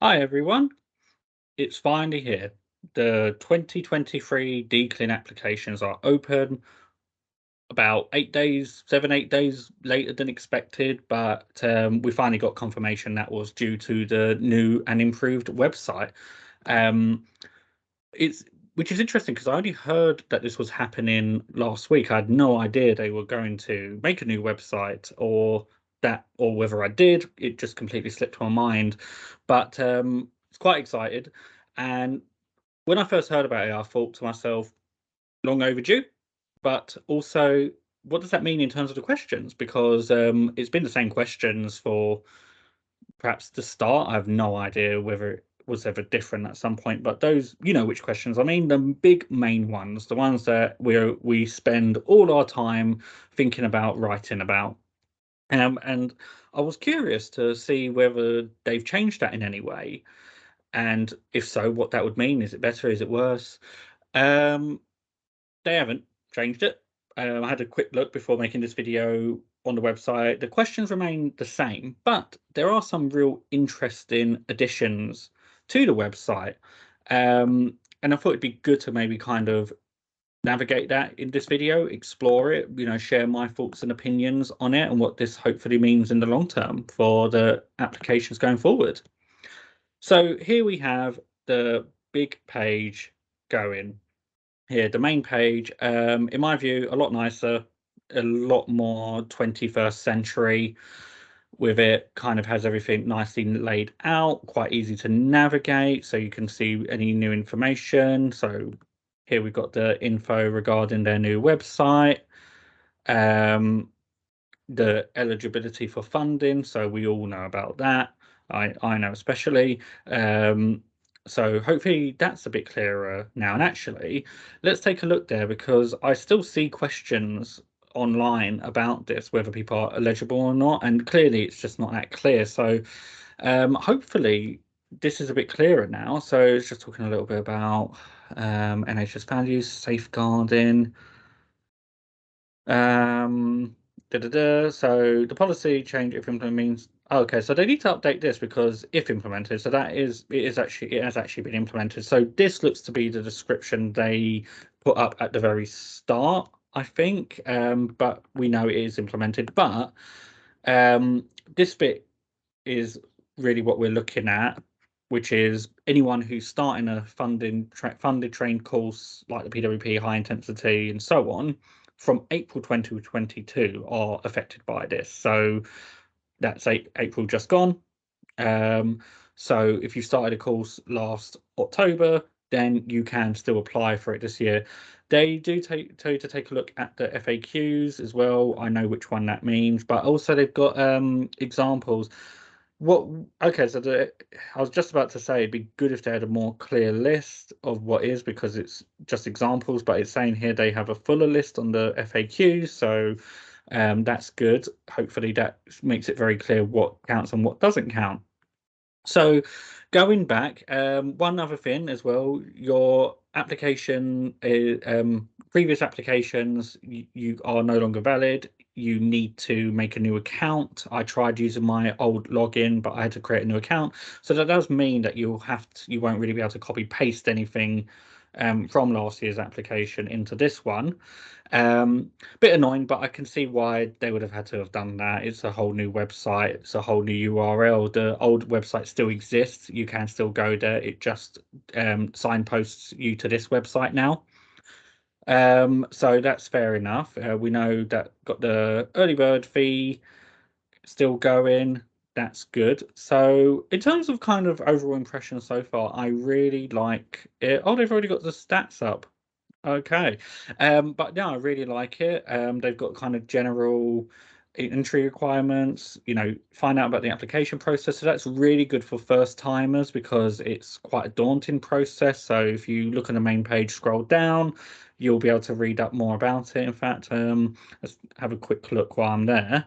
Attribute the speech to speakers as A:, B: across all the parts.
A: Hi everyone, it's finally here. The 2023 DClin applications are open about 8 days, 8 days later than expected, but we finally got confirmation that was due to the new and improved website. Um, it's which is interesting because I only heard that this was happening last week. I had no idea they were going to make a new website or whether I did, it just completely slipped my mind. But it's quite excited. And when I first heard about it, I thought to myself, long overdue. But also, what does that mean in terms of the questions? Because it's been the same questions for perhaps the start. I have no idea whether it was ever different at some point, but those, you know, which questions I mean, the big main ones, the ones that we spend all our time thinking about, writing about. And I was curious to see whether they've changed that in any way, and if so, what that would mean. Is it better? Is it worse? Um, they haven't changed it. I had a quick look before making this video on the website. The questions remain the same, but there are some real interesting additions to the website. And I thought it'd be good to maybe kind of navigate that in this video, explore it, you know, share my thoughts and opinions on it and what this hopefully means in the long term for the applications going forward. So here we have the big page going. Here, the main page, in my view, a lot nicer, a lot more 21st century with it, kind of has everything nicely laid out, quite easy to navigate, so you can see any new information. So here we've got the info regarding their new website, um, the eligibility for funding, so we all know about that. I know especially. So hopefully that's a bit clearer now. And actually, let's take a look there because I still see questions online about this, whether people are eligible or not, and clearly it's just not that clear. So hopefully this is a bit clearer now. So it's just talking a little bit about NHS values, safeguarding. Um, So the policy change if implemented means okay. So they need to update this because if implemented, so it has actually been implemented. So this looks to be the description they put up at the very start, I think. But we know it is implemented. But this bit is really what we're looking at, which is anyone who's starting a funded trained course like the PWP, high intensity, and so on, from April 2022 are affected by this. So that's April just gone. Um, so if you started a course last October, then you can still apply for it this year. They do tell you to take a look at the FAQs as well. I know which one that means, but also they've got examples. What? Okay, so I was just about to say it'd be good if they had a more clear list of what is, because it's just examples, but it's saying here they have a fuller list on the FAQs, so that's good. Hopefully that makes it very clear what counts and what doesn't count. So going back, one other thing as well, your application, previous applications, you are no longer valid. You need to make a new account. I tried using my old login, but I had to create a new account. So that does mean that you won't really be able to copy paste anything from last year's application into this one. Bit annoying, but I can see why they would have had to have done that. It's a whole new website, it's a whole new URL. The old website still exists. You can still go there. It just signposts you to this website now. So that's fair enough. We know that got the early bird fee still going. That's good. So in terms of kind of overall impression so far, I really like it. Oh, they've already got the stats up. Okay. But no, I really like it. They've got kind of general entry requirements, you know, find out about the application process. So that's really good for first timers because it's quite a daunting process. So if you look on the main page, scroll down, you'll be able to read up more about it. In fact, let's have a quick look while I'm there.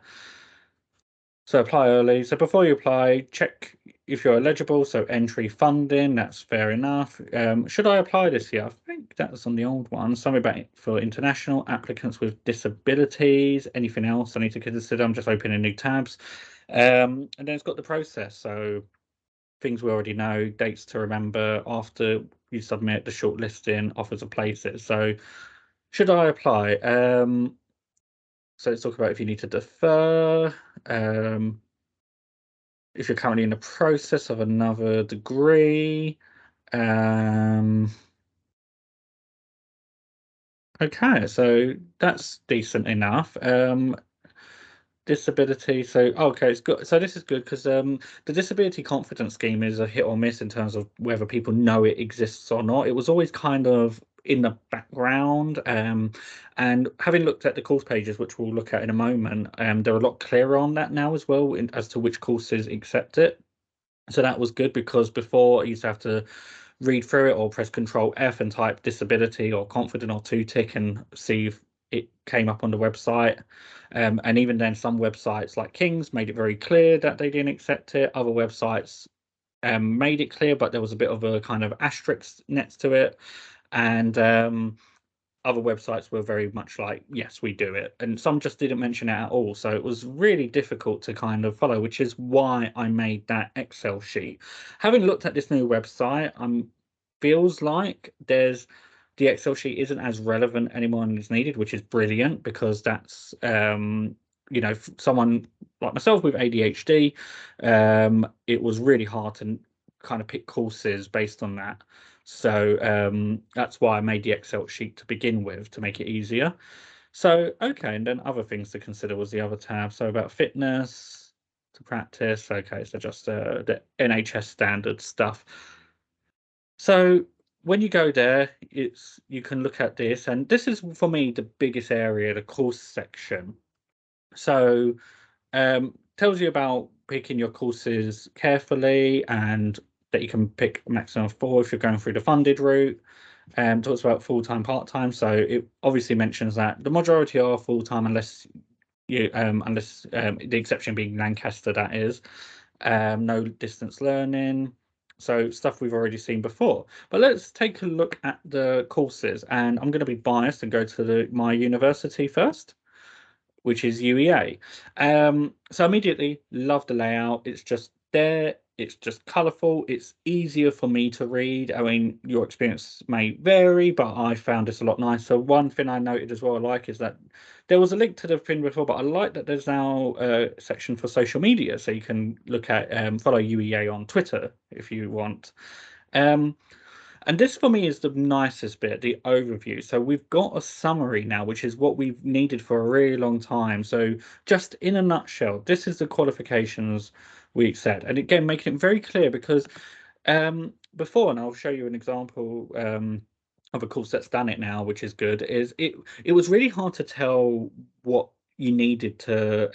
A: So apply early. So before you apply, check if you're eligible. So entry funding, that's fair enough. Should I apply this year? I think that's on the old one. Something about it for international applicants with disabilities. Anything else I need to consider? I'm just opening new tabs. And then it's got the process. So things we already know, dates to remember after you submit, the shortlisting, offers of places. So should I apply? So let's talk about if you need to defer, if you're currently in the process of another degree. Okay, so that's decent enough. Disability. So okay, it's good. So this is good because the disability confidence scheme is a hit or miss in terms of whether people know it exists or not. It was always kind of in the background, and having looked at the course pages, which we'll look at in a moment, they're a lot clearer on that now as well, as to which courses accept it. So that was good because before I used to have to read through it or press Control F and type disability or confident or two tick and see if it came up on the website. And even then, some websites like King's made it very clear that they didn't accept it. Other websites made it clear, but there was a bit of a kind of asterisk next to it. And other websites were very much like, yes, we do it. And some just didn't mention it at all. So it was really difficult to kind of follow, which is why I made that Excel sheet. Having looked at this new website, feels like the Excel sheet isn't as relevant anymore and is needed, which is brilliant because that's someone like myself with ADHD, it was really hard to kind of pick courses based on that. So that's why I made the Excel sheet to begin with to make it easier. So, okay, and then other things to consider was the other tab. So about fitness to practice. Okay, so just the NHS standard stuff. So when you go there, you can look at this, and this is for me the biggest area, the course section. So tells you about picking your courses carefully and that you can pick a maximum of 4 if you're going through the funded route. Talks about full-time, part-time. So it obviously mentions that the majority are full-time unless the exception being Lancaster, that is. No distance learning. So stuff we've already seen before. But let's take a look at the courses, and I'm going to be biased and go to my university first, which is UEA. So immediately love the layout. It's just there. It's just colourful. It's easier for me to read. I mean, your experience may vary, but I found this a lot nicer. One thing I noted as well I like is that there was a link to the thing before, but I like that there's now a section for social media, so you can look at follow UEA on Twitter if you want. And this for me is the nicest bit, the overview. So we've got a summary now, which is what we've needed for a really long time. So just in a nutshell, this is the qualifications we accept. And again, making it very clear because before, and I'll show you an example of a course that's done it now, which is good, is it was really hard to tell what you needed to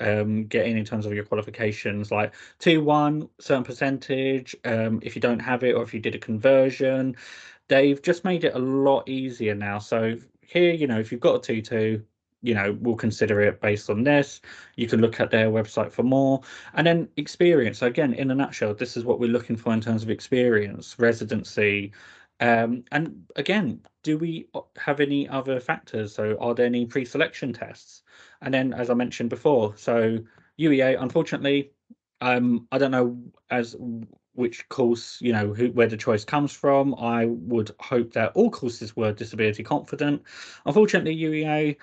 A: get in terms of your qualifications, like 2-1 certain percentage, if you don't have it or if you did a conversion. They've just made it a lot easier now. So here, if you've got a 2-2, we'll consider it based on this. You can look at their website for more. And then experience. So again, in a nutshell, this is what we're looking for in terms of experience, residency. And again, do we have any other factors? So are there any pre-selection tests? And then, as I mentioned before, so UEA, unfortunately, I don't know which course, where the choice comes from. I would hope that all courses were disability confident. Unfortunately, UEA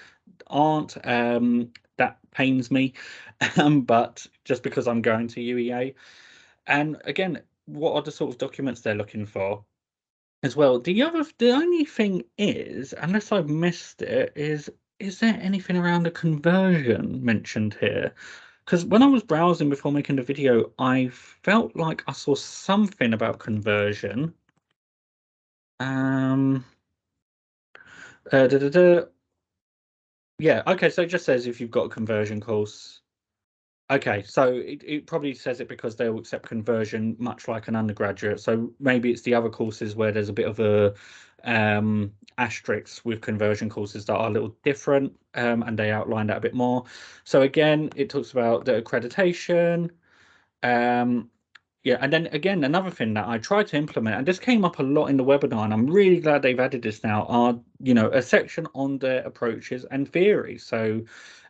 A: aren't. That pains me, but just because I'm going to UEA. And again, what are the sort of documents they're looking for as well? The only thing is, unless I've missed it, is there anything around the conversion mentioned here? Because when I was browsing before making the video, I felt like I saw something about conversion. Da, da, da. Yeah, okay, so it just says if you've got a conversion course. Okay, so it probably says it because they'll accept conversion much like an undergraduate. So maybe it's the other courses where there's a bit of a asterisk with conversion courses that are a little different, and they outline that a bit more. So again, it talks about the accreditation. Yeah, and then again, another thing that I tried to implement, and this came up a lot in the webinar, and I'm really glad they've added this now, are, a section on their approaches and theories. So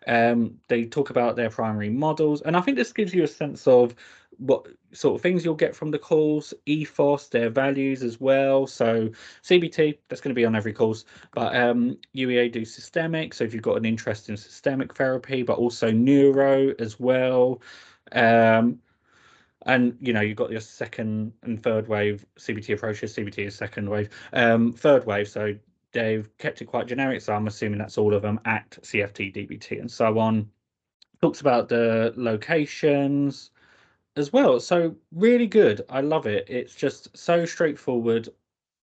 A: they talk about their primary models, and I think this gives you a sense of what sort of things you'll get from the course, ethos, their values as well. So CBT, that's going to be on every course, but UEA do systemic. So if you've got an interest in systemic therapy, but also neuro as well. And you've got your second and third wave CBT approaches. CBT is second wave. Third wave, so they've kept it quite generic, so I'm assuming that's all of them: ACT, CFT, DBT, and so on. Talks about the locations as well. So really good. I love it. It's just so straightforward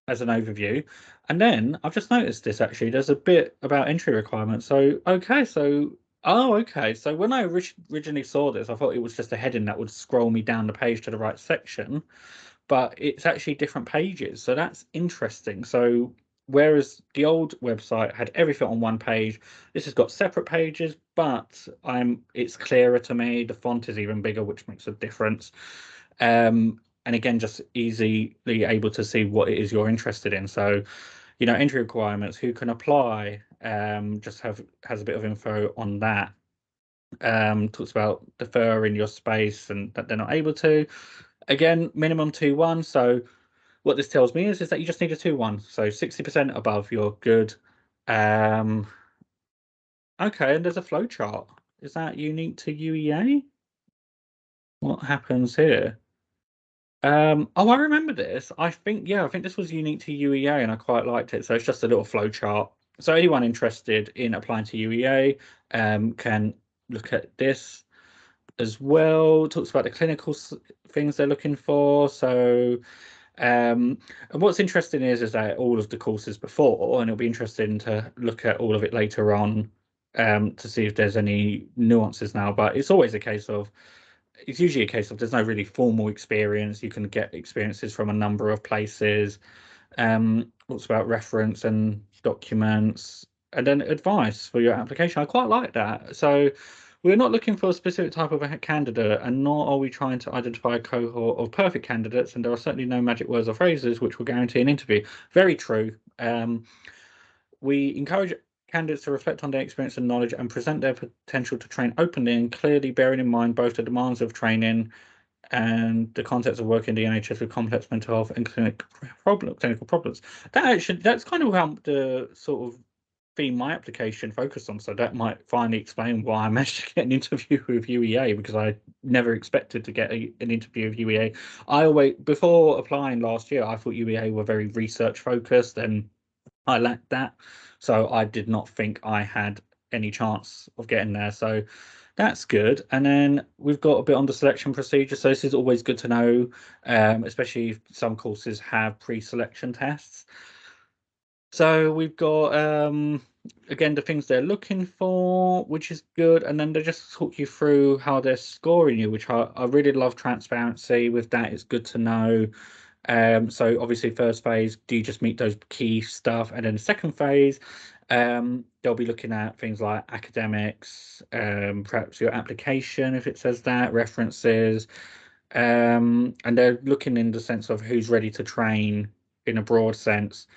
A: as an overview. And then I've just noticed this actually. There's a bit about entry requirements. So okay. So when I originally saw this, I thought it was just a heading that would scroll me down the page to the right section, but it's actually different pages. So that's interesting. So whereas the old website had everything on one page, this has got separate pages, but it's clearer to me. The font is even bigger, which makes a difference. And again, just easily able to see what it is you're interested in. So, entry requirements, who can apply, just has a bit of info on that. Talks about deferring your space and that they're not able to. Again, minimum 2-1. So what this tells me is that you just need a 2-1. So 60% above, you're good. Okay, and there's a flow chart. Is that unique to UEA? What happens here? Oh, I remember this. I think this was unique to UEA and I quite liked it. So it's just a little flow chart. So anyone interested in applying to UEA can look at this as well. Talks about the clinical things they're looking for. So and what's interesting is that all of the courses before, and it'll be interesting to look at all of it later on to see if there's any nuances now. But it's always a case of it's usually a case of there's no really formal experience. You can get experiences from a number of places. Talks about reference and documents, and then advice for your application. I quite like that. So we're not looking for a specific type of a candidate, and nor are we trying to identify a cohort of perfect candidates. And there are certainly no magic words or phrases which will guarantee an interview. Very true. We encourage candidates to reflect on their experience and knowledge and present their potential to train openly and clearly, bearing in mind both the demands of training and the context of working in the NHS with complex mental health and clinical problems. That's kind of how the sort of theme my application focused on. So that might finally explain why I managed to get an interview with UEA, because I never expected to get an interview with UEA. Before applying last year, I thought UEA were very research focused, and I lacked that. So I did not think I had any chance of getting there. So that's good. And then we've got a bit on the selection procedure. So this is always good to know, especially if some courses have pre-selection tests. So we've got, again, the things they're looking for, which is good. And then they just talk you through how they're scoring you, which I really love transparency with that. It's good to know. So obviously first phase, do you just meet those key stuff? And then the second phase, they'll be looking at things like academics, perhaps your application, if it says that, references, and they're looking in the sense of who's ready to train in a broad sense.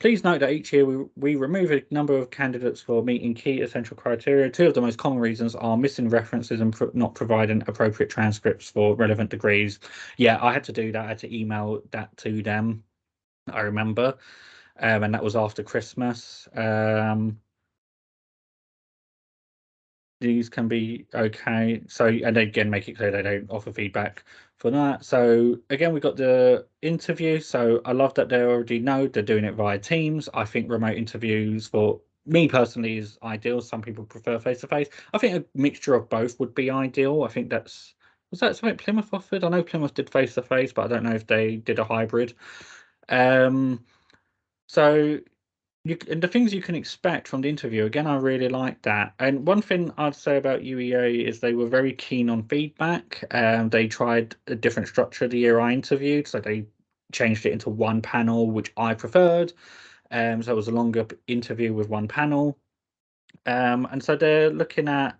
A: Please note that each year we remove a number of candidates for meeting key essential criteria. Two of the most common reasons are missing references and not providing appropriate transcripts for relevant degrees. Yeah, I had to do that. I had to email that to them, I remember. And that was after Christmas. These can be okay. So, and again, make it clear they don't offer feedback for that. So again, we got the interview. So I love that they already know they're doing it via Teams. I think remote interviews for me personally is ideal. Some people prefer face-to-face. I think a mixture of both would be ideal. I think was that something Plymouth offered? I know Plymouth did face-to-face, but I don't know if they did a hybrid. So and the things you can expect from the interview, again, I really like that. And one thing I'd say about UEA is they were very keen on feedback. They tried a different structure the year I interviewed, so they changed it into one panel, which I preferred. So it was a longer interview with one panel. And so they're looking at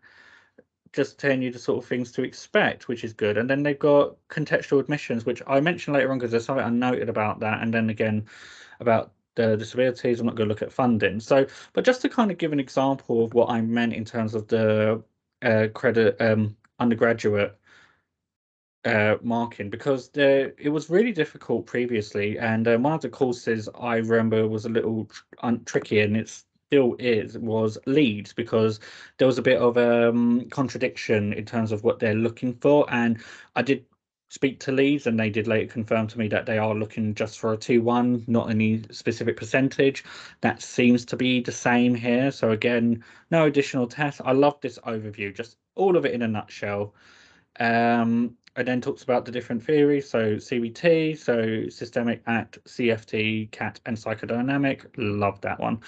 A: just telling you the sort of things to expect, which is good. And then they've got contextual admissions, which I mentioned later on because there's something I noted about that. And then again, about the disabilities, I'm not going to look at funding. So, but just to kind of give an example of what I meant in terms of the credit undergraduate marking, because it was really difficult previously, and one of the courses I remember was a little tricky, and it still is, was leads, because there was a bit of contradiction in terms of what they're looking for, and I did speak to leads, and they did later confirm to me that they are looking just for a 2-1, not any specific percentage. That seems to be the same here. So again, no additional tests. I love this overview, just all of it in a nutshell. And then talks about the different theories, so CBT, so systemic, ACT, CFT, CAT, and psychodynamic. Love that one.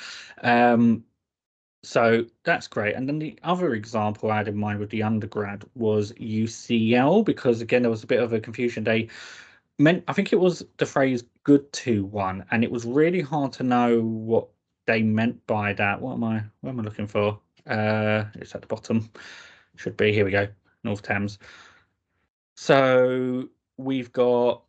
A: So that's great. And then the other example I had in mind with the undergrad was UCL, because again, there was a bit of a confusion. They meant, I think it was the phrase good 2-1, and it was really hard to know what they meant by that. Where am I looking for? It's at the bottom. Should be, here we go, North Thames. So we've got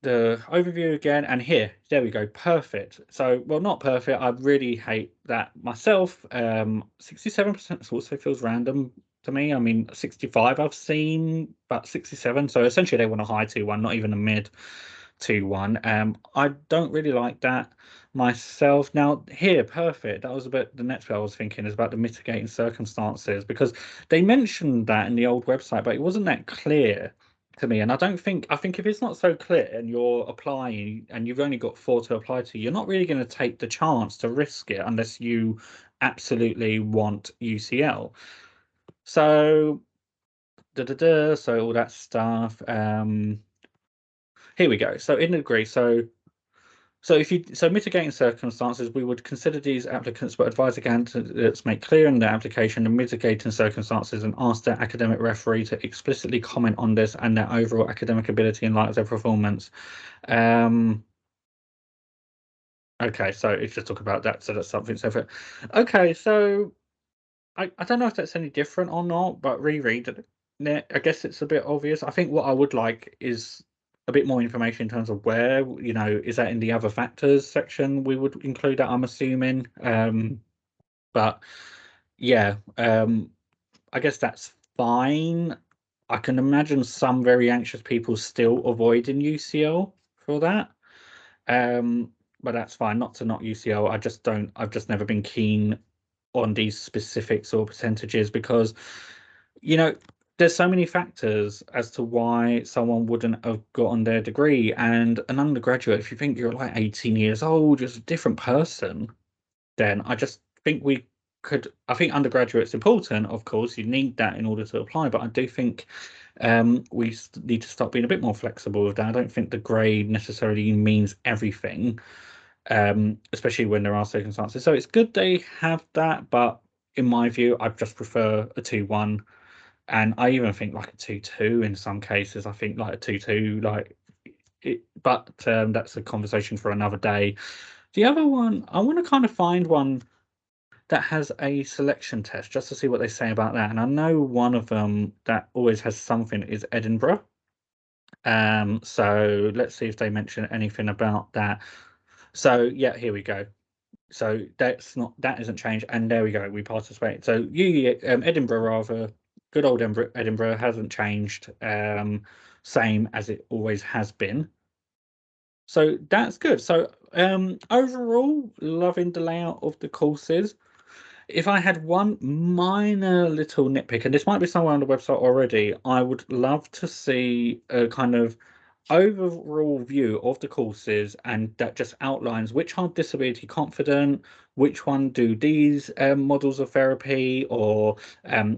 A: the overview again, and there we go, perfect. So, well, not perfect, I really hate that myself. 67% also feels random to me. I mean, 65 I've seen, but 67, so essentially they want a high 2-1, not even a mid 2-1. I don't really like that myself. Now here, perfect, that was a bit the next bit I was thinking, is about the mitigating circumstances, because they mentioned that in the old website, but it wasn't that clear to me. And I think if it's not so clear, and you're applying and you've only got 4 to apply to, you're not really going to take the chance to risk it unless you absolutely want UCL. So so all that stuff. Here we go. So in degree, so mitigating circumstances, we would consider these applicants, but advise the candidates make clear in their application the mitigating circumstances, and ask their academic referee to explicitly comment on this and their overall academic ability in light of their performance. Okay, so it's just talk about that, so that's something separate. Okay, so I don't know if that's any different or not, but reread it. I guess it's a bit obvious. I think what I would like is a bit more information in terms of where, is that in the other factors section we would include that, I'm assuming. But yeah, I guess that's fine. I can imagine some very anxious people still avoiding UCL for that. But that's fine. Not UCL. I've just never been keen on these specifics or percentages, because there's so many factors as to why someone wouldn't have gotten their degree. And an undergraduate, if you think you're like 18 years old, just a different person, then I just think I think undergraduate's important, of course, you need that in order to apply, but I do think we need to start being a bit more flexible with that. I don't think the grade necessarily means everything, especially when there are circumstances. So it's good they have that, but in my view, I just prefer a 2-1, and I even think like a 2-2 in some cases. I think like a 2-2, like but that's a conversation for another day. The other one, I want to kind of find one that has a selection test just to see what they say about that. And I know one of them that always has something is Edinburgh. So let's see if they mention anything about that. So yeah, here we go. So that isn't changed, and there we go, we participate. So Edinburgh, rather, good old Edinburgh hasn't changed, same as it always has been. So that's good. So overall, loving the layout of the courses. If I had one minor little nitpick, and this might be somewhere on the website already, I would love to see a kind of overall view of the courses, and that just outlines which are disability confident, which one do these models of therapy, or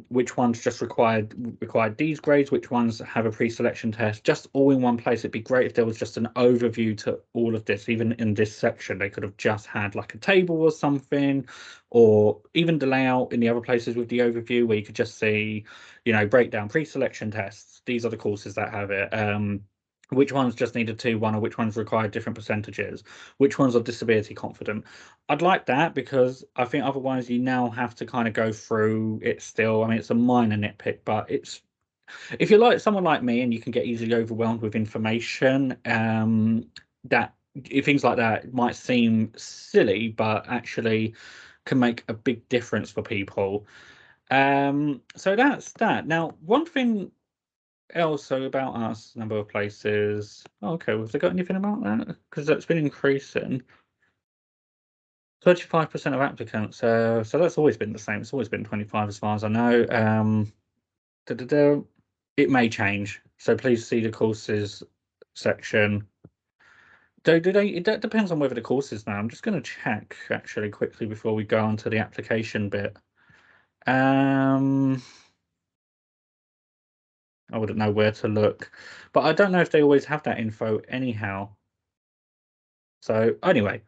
A: which ones just required these grades, which ones have a pre-selection test, just all in one place. It'd be great if there was just an overview to all of this. Even in this section, they could have just had like a table or something, or even the layout in the other places with the overview, where you could just see, breakdown pre-selection tests. These are the courses that have it. Which ones just need a 2-1, or which ones require different percentages, which ones are disability confident. I'd like that, because I think otherwise you now have to kind of go through it still. I mean, it's a minor nitpick, but it's, if you're like someone like me and you can get easily overwhelmed with information, that things like that might seem silly, but actually can make a big difference for people. So that's that. Now, one thing else about us, number of places. Oh, okay, have they got anything about that? Because that's been increasing. 35% of applicants. So that's always been the same. It's always been 25 as far as I know. It may change. So please see the courses section. Do they? It depends on whether the course is now. I'm just going to check actually quickly before we go on to the application bit. I wouldn't know where to look, but I don't know if they always have that info anyhow. So anyway,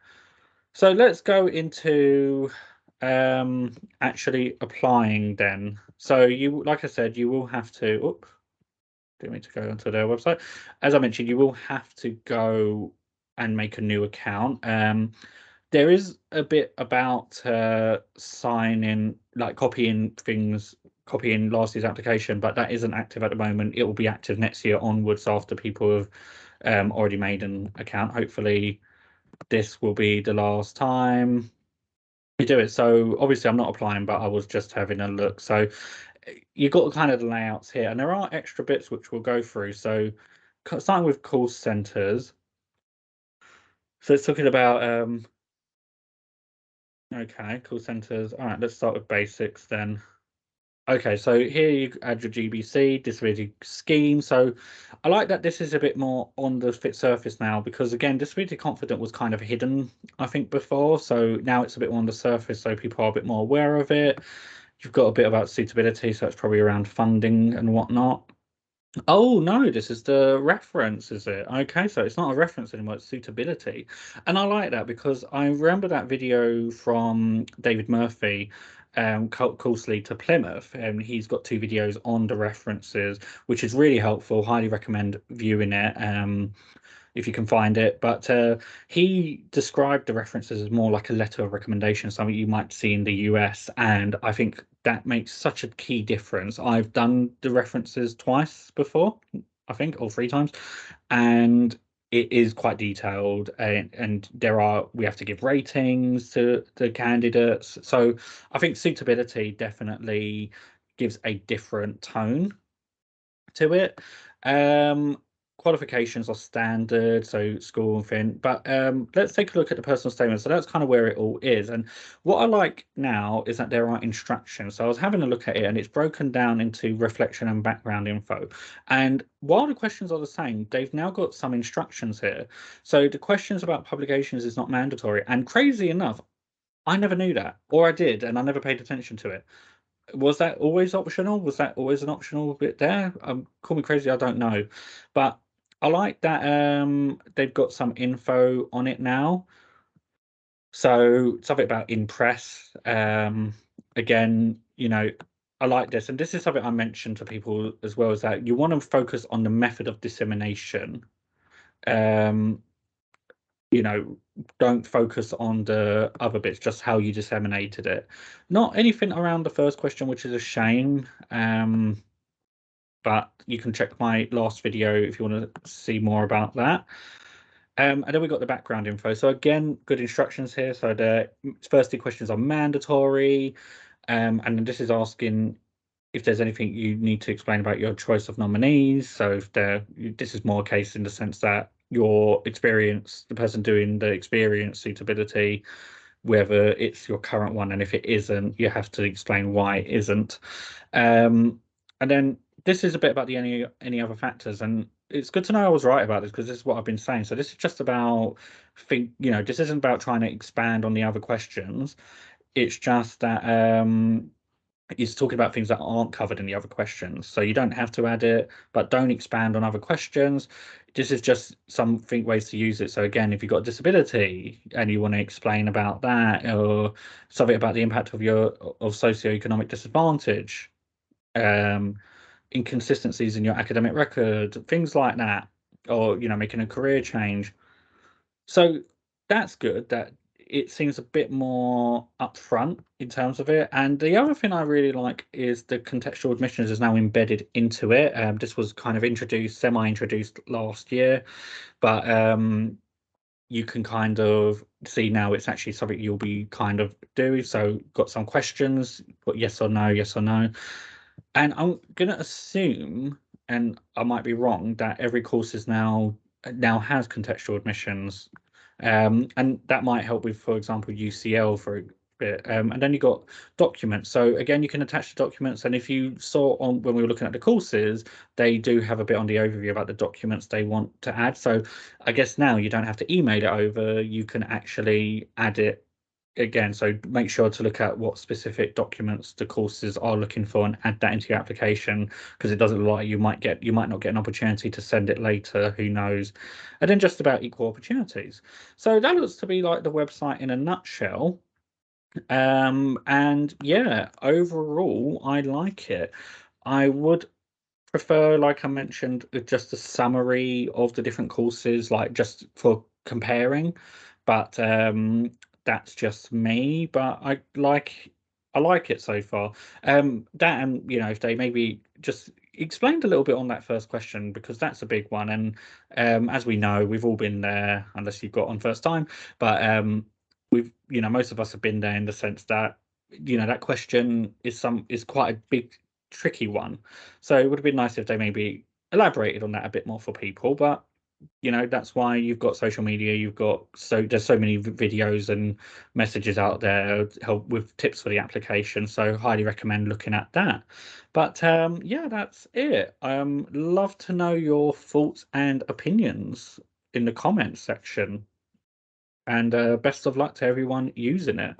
A: so let's go into actually applying then. So you, like I said, you will have to. Oops, didn't mean to go onto their website. As I mentioned, you will have to go and make a new account. There is a bit about signing, like copying things, copying last year's application, but that isn't active at the moment. It will be active next year onwards after people have already made an account. Hopefully, this will be the last time we do it. So obviously, I'm not applying, but I was just having a look. So you've got kind of the layouts here, and there are extra bits which we'll go through. So starting with call centers. So it's talking about okay, call centers. All right, let's start with basics then. Okay, so here you add your GBC, disability scheme. So I like that this is a bit more on the fit surface now because again, disability confident was kind of hidden, I think, before. So now it's a bit more on the surface, so people are a bit more aware of it. You've got a bit about suitability, so it's probably around funding and whatnot. Oh no, this is the reference, is it? Okay, so it's not a reference anymore, it's suitability. And I like that because I remember that video from David Murphy, Coursley to Plymouth, and he's got two videos on the references, which is really helpful. Highly recommend viewing it. If you can find it. But he described the references as more like a letter of recommendation, something you might see in the US. And I think that makes such a key difference. I've done the references twice before, I think, or three times. And it is quite detailed and we have to give ratings to the candidates. So I think suitability definitely gives a different tone to it. Um, Qualifications are standard, so school and thing. But let's take a look at the personal statement. So that's kind of where it all is. And what I like now is that there are instructions. So I was having a look at it, and it's broken down into reflection and background info. And while the questions are the same, they've now got some instructions here. So the questions about publications is not mandatory. And crazy enough, I never knew that, or I did, and I never paid attention to it. Was that always optional? Was that always an optional bit there? Call me crazy, I don't know. But I like that they've got some info on it now. So something about impress. Again, I like this. And this is something I mentioned to people as well, is that you want to focus on the method of dissemination. Um, don't focus on the other bits, just how you disseminated it. Not anything around the first question, which is a shame. But you can check my last video if you want to see more about that. And then we've got the background info. So again, good instructions here. So the first two questions are mandatory. And then this is asking if there's anything you need to explain about your choice of nominees. So if this is more a case in the sense that your experience, the person doing the experience suitability, whether it's your current one, and if it isn't, you have to explain why it isn't. And then this is a bit about the any other factors, and it's good to know I was right about this because this is what I've been saying. So this is just about this isn't about trying to expand on the other questions. It's just that it's talking about things that aren't covered in the other questions. So you don't have to add it, but don't expand on other questions. This is just something ways to use it. So again, if you've got a disability and you want to explain about that, or something about the impact of socioeconomic disadvantage, um, inconsistencies in your academic record, things like that, or making a career change. So that's good that it seems a bit more upfront in terms of it. And the other thing I really like is the contextual admissions is now embedded into it. This was kind of semi-introduced last year, but you can kind of see now it's actually something you'll be kind of doing. So got some questions, put yes or no, yes or no. And I'm gonna assume, and I might be wrong, that every course is now has contextual admissions. And that might help with, for example, UCL for a bit. And then you got documents. So again, you can attach the documents. And if you saw on when we were looking at the courses, they do have a bit on the overview about the documents they want to add. So I guess now you don't have to email it over, you can actually add it again. So make sure to look at what specific documents the courses are looking for and add that into your application, because it doesn't look like you might not get an opportunity to send it later, who knows. And then just about equal opportunities. So that looks to be like the website in a nutshell. And yeah, overall I like it. I would prefer, like I mentioned, just a summary of the different courses, like just for comparing. But that's just me. But I like it so far. That, and if they maybe just explained a little bit on that first question, because that's a big one. And as we know, we've all been there, unless you've got on first time. But we've most of us have been there, in the sense that that question is quite a big tricky one. So it would have been nice if they maybe elaborated on that a bit more for people. But that's why you've got social media. There's so many videos and messages out there help with tips for the application. So highly recommend looking at that. But yeah, that's it. Love to know your thoughts and opinions in the comments section. And best of luck to everyone using it.